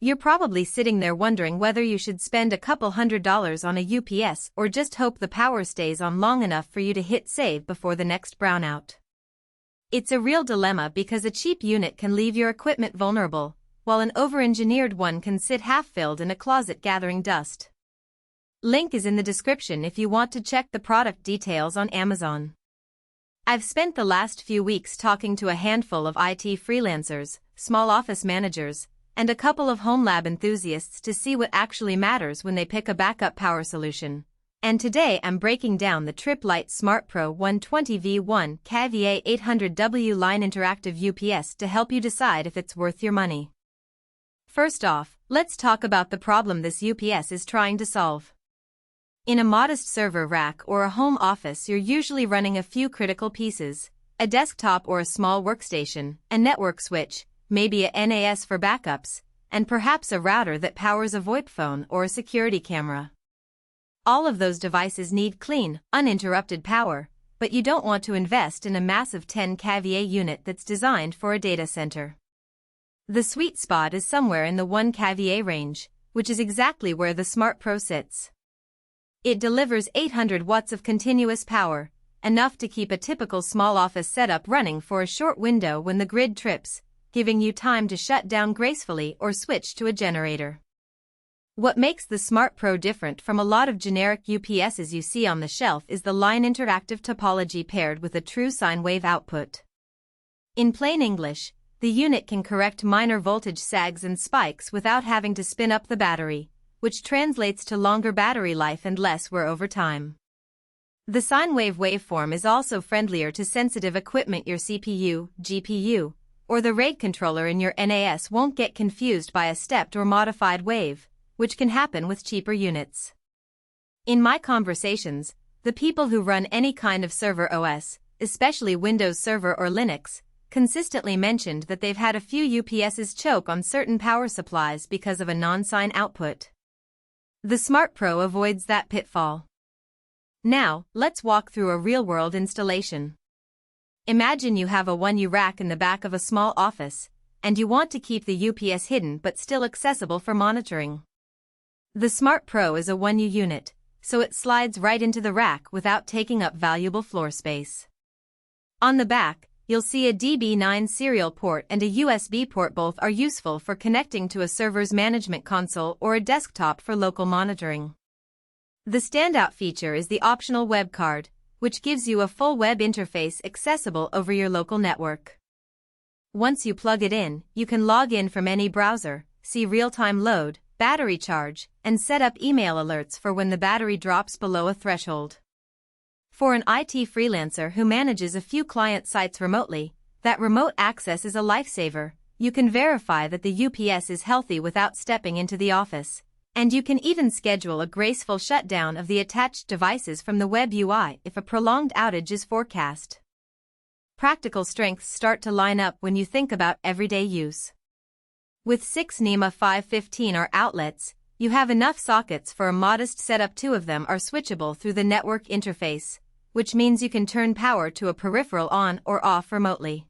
You're probably sitting there wondering whether you should spend a couple $100s on a UPS or just hope the power stays on long enough for you to hit save before the next brownout. It's a real dilemma because a cheap unit can leave your equipment vulnerable, while an over-engineered one can sit half-filled in a closet gathering dust. Link is in the description if you want to check the product details on Amazon. I've spent the last few weeks talking to a handful of IT freelancers, small office managers, and a couple of home lab enthusiasts to see what actually matters when they pick a backup power solution. And today I'm breaking down the Tripp Lite SmartPro 120V 1kVA 800W line interactive UPS to help you decide if it's worth your money. First off, let's talk about the problem this UPS is trying to solve. In a modest server rack or a home office, you're usually running a few critical pieces: a desktop or a small workstation, a network switch, maybe a NAS for backups, and perhaps a router that powers a VoIP phone or a security camera. All of those devices need clean, uninterrupted power, but you don't want to invest in a massive 10 kVA unit that's designed for a data center. The sweet spot is somewhere in the 1 kVA range, which is exactly where the SmartPro sits. It delivers 800 watts of continuous power, enough to keep a typical small office setup running for a short window when the grid trips, giving you time to shut down gracefully or switch to a generator. What makes the SmartPro different from a lot of generic UPSs you see on the shelf is the line interactive topology paired with a true sine wave output. In plain English, the unit can correct minor voltage sags and spikes without having to spin up the battery, which translates to longer battery life and less wear over time. The sine wave waveform is also friendlier to sensitive equipment. Your CPU, GPU, or the RAID controller in your NAS won't get confused by a stepped or modified wave, which can happen with cheaper units. In my conversations, the people who run any kind of server OS, especially Windows Server or Linux, consistently mentioned that they've had a few UPSs choke on certain power supplies because of a non-sine output. The SmartPro avoids that pitfall. Now, let's walk through a real-world installation. Imagine you have a 1U rack in the back of a small office, and you want to keep the UPS hidden but still accessible for monitoring. The SmartPro is a 1U unit, so it slides right into the rack without taking up valuable floor space. On the back, you'll see a DB9 serial port and a USB port. Both are useful for connecting to a server's management console or a desktop for local monitoring. The standout feature is the optional web card, which gives you a full web interface accessible over your local network. Once you plug it in, you can log in from any browser, see real-time load, battery charge, and set up email alerts for when the battery drops below a threshold. For an IT freelancer who manages a few client sites remotely, that remote access is a lifesaver. You can verify that the UPS is healthy without stepping into the office, and you can even schedule a graceful shutdown of the attached devices from the web UI if a prolonged outage is forecast. Practical strengths start to line up when you think about everyday use. With 6 NEMA 515R outlets, you have enough sockets for a modest setup. 2 of them are switchable through the network interface, which means you can turn power to a peripheral on or off remotely.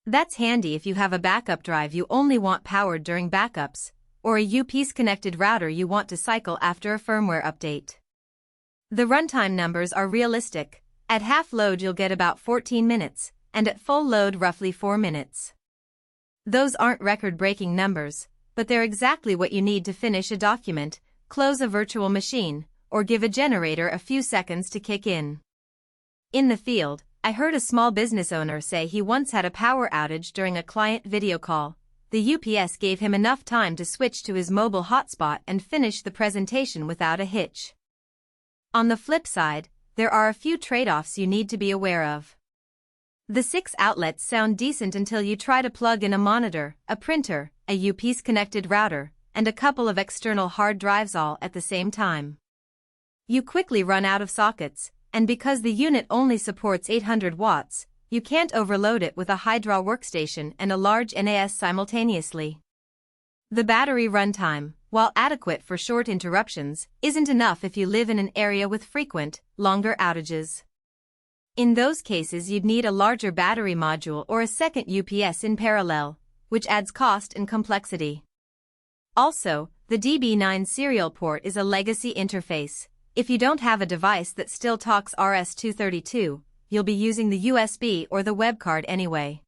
That's handy if you have a backup drive you only want powered during backups, or a UPS-connected router you want to cycle after a firmware update. The runtime numbers are realistic. At half load you'll get about 14 minutes, and at full load roughly 4 minutes. Those aren't record-breaking numbers, but they're exactly what you need to finish a document, close a virtual machine, or give a generator a few seconds to kick in. In the field, I heard a small business owner say he once had a power outage during a client video call. The UPS gave him enough time to switch to his mobile hotspot and finish the presentation without a hitch. On the flip side, there are a few trade-offs you need to be aware of. The 6 outlets sound decent until you try to plug in a monitor, a printer, a UPS-connected router, and a couple of external hard drives all at the same time. You quickly run out of sockets, and because the unit only supports 800 watts, you can't overload it with a high-draw workstation and a large NAS simultaneously. The battery runtime, while adequate for short interruptions, isn't enough if you live in an area with frequent, longer outages. In those cases you'd need a larger battery module or a second UPS in parallel, which adds cost and complexity. Also, the DB9 serial port is a legacy interface. If you don't have a device that still talks RS-232, you'll be using the USB or the web card anyway.